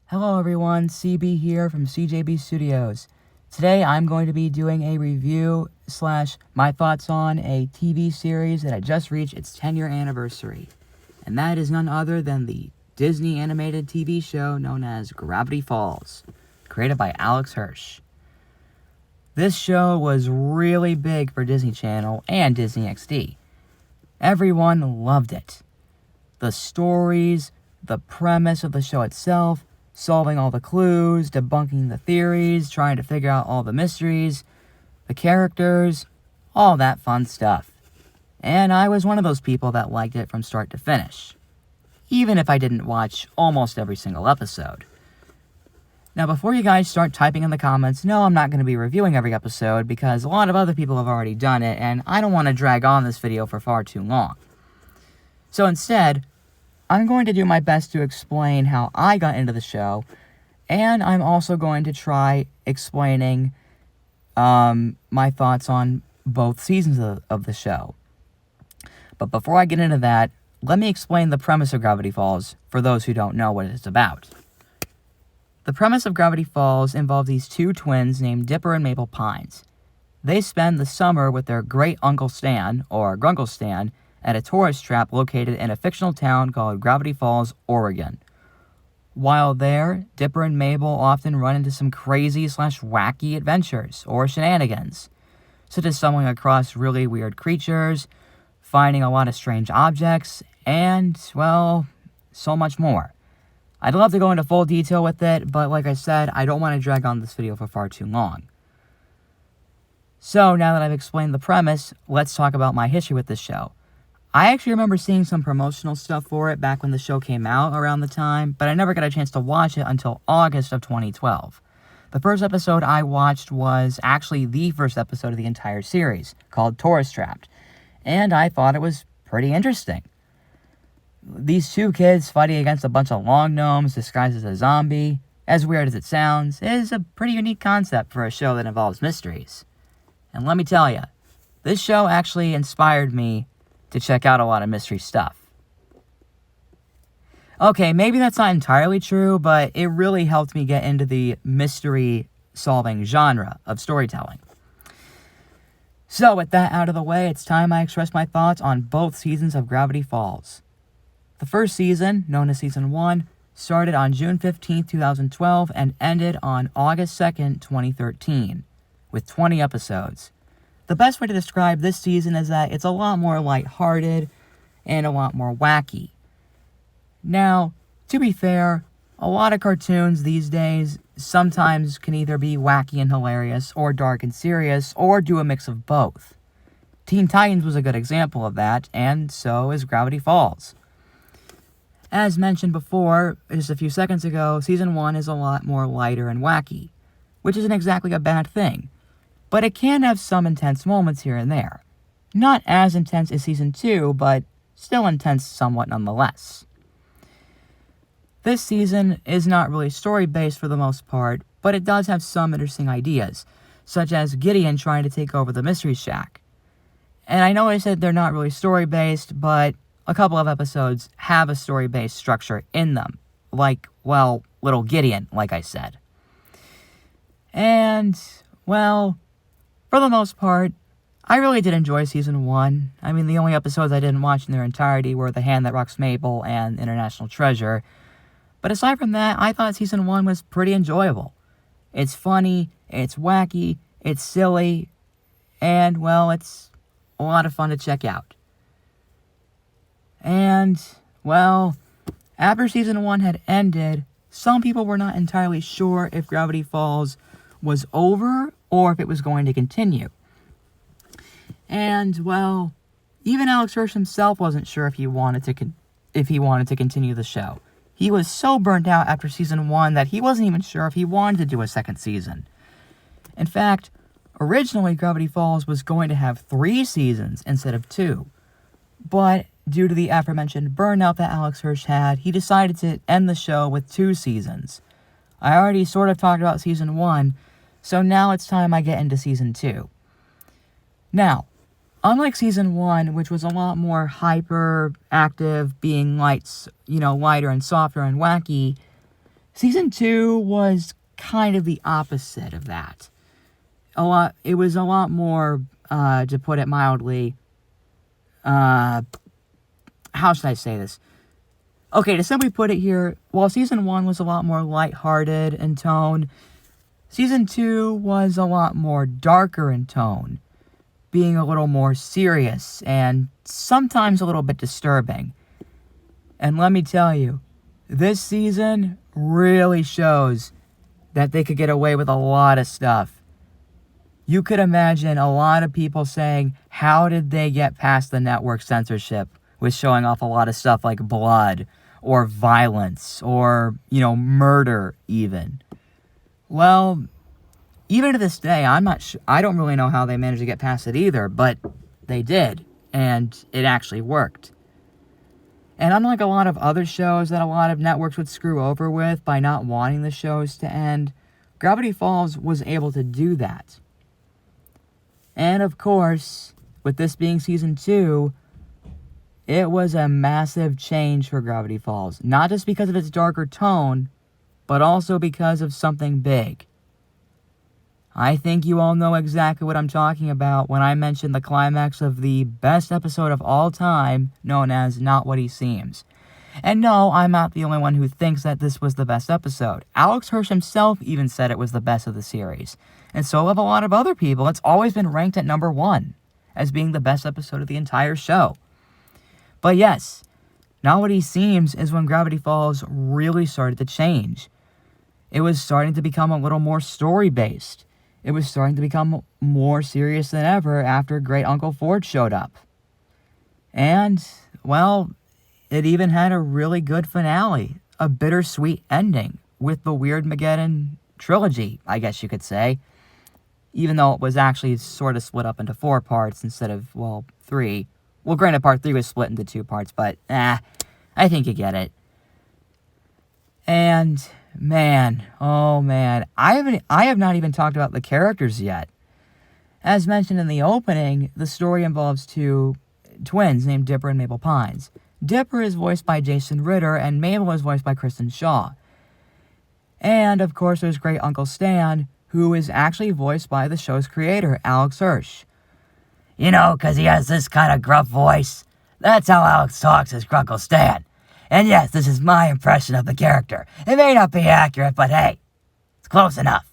Hello everyone, CB here from CJB Studios. Today I'm going to be doing a review / my thoughts on a TV series that had just reached its 10-year anniversary. And that is none other than the Disney animated TV show known as Gravity Falls, created by Alex Hirsch. This show was really big for Disney Channel and Disney XD. Everyone loved it. The stories, the premise of the show itself, solving all the clues, debunking the theories, trying to figure out all the mysteries, the characters, all that fun stuff. And I was one of those people that liked it from start to finish, even if I didn't watch almost every single episode. Now, before you guys start typing in the comments, no, I'm not going to be reviewing every episode because a lot of other people have already done it, and I don't want to drag on this video for far too long. So instead, I'm going to do my best to explain how I got into the show, and I'm also going to try explaining my thoughts on both seasons of the show. But before I get into that, let me explain the premise of Gravity Falls for those who don't know what it's about. The premise of Gravity Falls involves these two twins named Dipper and Maple Pines. They spend the summer with their great Uncle Stan, or Grunkle Stan, at a tourist trap located in a fictional town called Gravity Falls, Oregon. While there, Dipper and Mabel often run into some crazy / wacky adventures or shenanigans, such as stumbling across really weird creatures, finding a lot of strange objects, and, well, so much more. I'd love to go into full detail with it, but like I said, I don't want to drag on this video for far too long. So, now that I've explained the premise, let's talk about my history with this show. I actually remember seeing some promotional stuff for it back when the show came out around the time, but I never got a chance to watch it until August of 2012. The first episode I watched was actually the first episode of the entire series, called Tourist Trapped, and I thought it was pretty interesting. These two kids fighting against a bunch of long gnomes disguised as a zombie, as weird as it sounds, is a pretty unique concept for a show that involves mysteries. And let me tell you, this show actually inspired me to check out a lot of mystery stuff. Okay, maybe that's not entirely true, but it really helped me get into the mystery-solving genre of storytelling. So, with that out of the way, it's time I express my thoughts on both seasons of Gravity Falls. The first season, known as Season 1, started on June 15, 2012, and ended on August 2nd, 2013, with 20 episodes. The best way to describe this season is that it's a lot more lighthearted and a lot more wacky. Now, to be fair, a lot of cartoons these days sometimes can either be wacky and hilarious, or dark and serious, or do a mix of both. Teen Titans was a good example of that, and so is Gravity Falls. As mentioned before, just a few seconds ago, Season 1 is a lot more lighter and wacky, which isn't exactly a bad thing. But it can have some intense moments here and there. Not as intense as Season 2, but still intense somewhat nonetheless. This season is not really story-based for the most part, but it does have some interesting ideas, such as Gideon trying to take over the Mystery Shack. And I know I said they're not really story-based, but a couple of episodes have a story-based structure in them. Like, well, little Gideon, like I said. And, well, for the most part, I really did enjoy Season 1. I mean, the only episodes I didn't watch in their entirety were The Hand That Rocks Maple and International Treasure. But aside from that, I thought Season 1 was pretty enjoyable. It's funny, it's wacky, it's silly, and, well, it's a lot of fun to check out. And, well, after Season 1 had ended, some people were not entirely sure if Gravity Falls was over or if it was going to continue. And, well, even Alex Hirsch himself wasn't sure if he wanted to continue the show. He was so burnt out after Season 1 that he wasn't even sure if he wanted to do a second season. In fact, originally Gravity Falls was going to have 3 seasons instead of 2. But due to the aforementioned burnout that Alex Hirsch had, he decided to end the show with 2 seasons. I already sort of talked about Season 1, so now it's time I get into Season 2. Now, unlike Season 1, which was a lot more hyperactive, being lighter and softer and wacky, Season 2 was kind of the opposite of that. It was a lot more, to put it mildly, how should I say this? Okay, to simply put it here, while Season 1 was a lot more lighthearted in tone, Season 2 was a lot more darker in tone, being a little more serious and sometimes a little bit disturbing. And let me tell you, this season really shows that they could get away with a lot of stuff. You could imagine a lot of people saying, how did they get past the network censorship with showing off a lot of stuff like blood or violence or, murder even? Well, even to this day, I don't really know how they managed to get past it either, but they did, and it actually worked. And unlike a lot of other shows that a lot of networks would screw over with by not wanting the shows to end, Gravity Falls was able to do that. And of course, with this being Season 2, it was a massive change for Gravity Falls. Not just because of its darker tone, but also because of something big. I think you all know exactly what I'm talking about when I mention the climax of the best episode of all time, known as Not What He Seems. And no, I'm not the only one who thinks that this was the best episode. Alex Hirsch himself even said it was the best of the series. And so have a lot of other people. It's always been ranked at number 1 as being the best episode of the entire show. But yes, Not What He Seems is when Gravity Falls really started to change. It was starting to become a little more story-based. It was starting to become more serious than ever after Great Uncle Ford showed up. And, well, it even had a really good finale, a bittersweet ending with the Weirdmageddon trilogy, I guess you could say. Even though it was actually sort of split up into 4 parts instead of, 3. Well, granted, part 3 was split into 2 parts, but, I think you get it. And, man, oh man, I have not even talked about the characters yet. As mentioned in the opening, the story involves 2 twins named Dipper and Mabel Pines. Dipper is voiced by Jason Ritter, and Mabel is voiced by Kristen Shaw. And, of course, there's Great Uncle Stan, who is actually voiced by the show's creator, Alex Hirsch. 'Cause he has this kind of gruff voice. That's how Alex talks as Grunkle Stan. And yes, this is my impression of the character. It may not be accurate, but hey, it's close enough.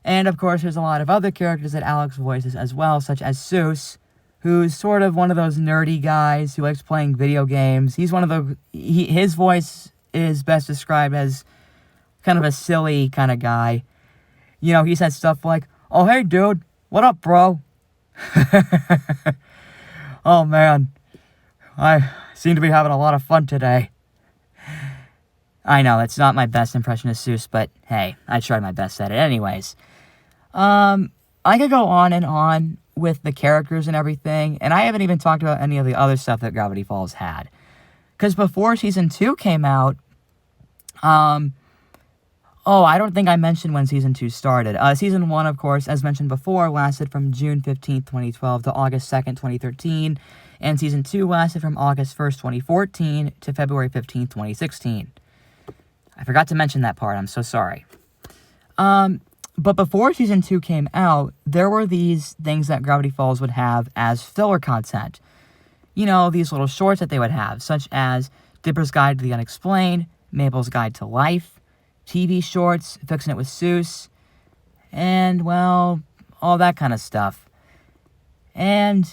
And, of course, there's a lot of other characters that Alex voices as well, such as Seuss, who's sort of one of those nerdy guys who likes playing video games. He's one of his voice is best described as kind of a silly kind of guy. He says stuff like, "Oh, hey, dude, what up, bro?" "Oh, man, I seem to be having a lot of fun today." I know, that's not my best impression of Seuss, but hey, I tried my best at it anyways. I could go on and on with the characters and everything, and I haven't even talked about any of the other stuff that Gravity Falls had. Because before Season 2 came out, I don't think I mentioned when Season 2 started. Season 1, of course, as mentioned before, lasted from June 15th, 2012 to August 2nd, 2013, and Season 2 lasted from August 1st, 2014 to February 15th, 2016. I forgot to mention that part, I'm so sorry. But before Season 2 came out, there were these things that Gravity Falls would have as filler content. These little shorts that they would have, such as Dipper's Guide to the Unexplained, Mabel's Guide to Life, TV shorts, Fixing It with Seuss, and, well, all that kind of stuff. And,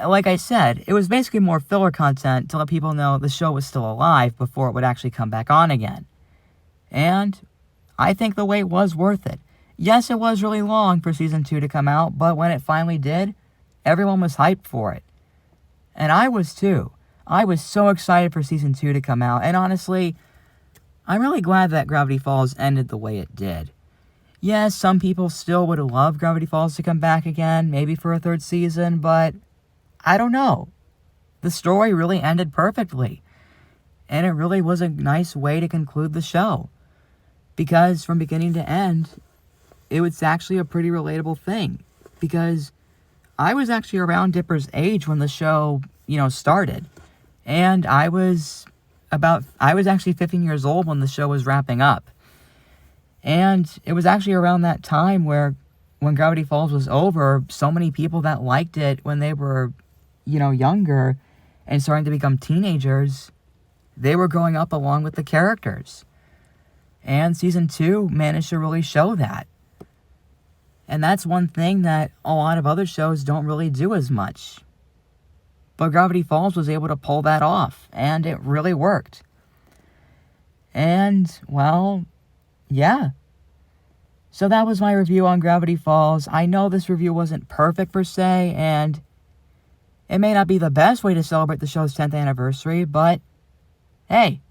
like I said, it was basically more filler content to let people know the show was still alive before it would actually come back on again. And I think the wait was worth it. Yes, it was really long for Season 2 to come out, but when it finally did, everyone was hyped for it. And I was too. I was so excited for Season 2 to come out, and honestly, I'm really glad that Gravity Falls ended the way it did. Yes, some people still would love Gravity Falls to come back again, maybe for a 3rd season, but I don't know. The story really ended perfectly, and it really was a nice way to conclude the show. Because from beginning to end, it was actually a pretty relatable thing. Because I was actually around Dipper's age when the show, started. And I was I was actually 15 years old when the show was wrapping up. And it was actually around that time when Gravity Falls was over, so many people that liked it when they were, younger and starting to become teenagers, they were growing up along with the characters. And season 2 managed to really show that. And that's one thing that a lot of other shows don't really do as much. But Gravity Falls was able to pull that off, and it really worked. And, well, yeah. So that was my review on Gravity Falls. I know this review wasn't perfect per se, and it may not be the best way to celebrate the show's 10th anniversary, but hey,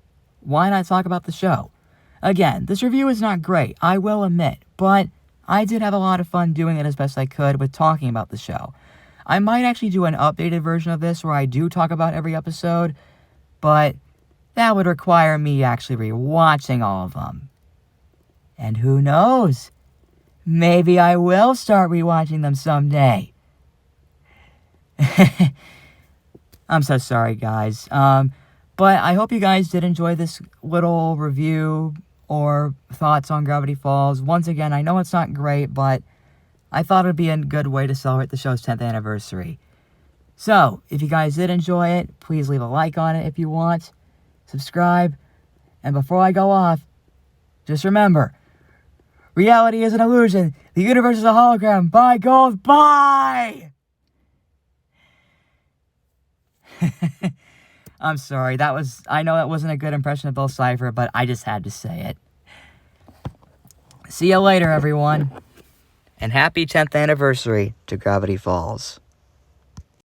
why not talk about the show? Again, this review is not great, I will admit, but I did have a lot of fun doing it as best I could with talking about the show. I might actually do an updated version of this where I do talk about every episode, but that would require me actually rewatching all of them. And who knows? Maybe I will start rewatching them someday. I'm so sorry, guys. But I hope you guys did enjoy this little review or thoughts on Gravity Falls. Once again, I know it's not great, but I thought it would be a good way to celebrate the show's 10th anniversary. So, if you guys did enjoy it, please leave a like on it if you want. Subscribe. And before I go off, just remember, reality is an illusion. The universe is a hologram. Bye, gold. Bye! I'm sorry, I know that wasn't a good impression of Bill Cipher, but I just had to say it. See you later, everyone. And happy 10th anniversary to Gravity Falls.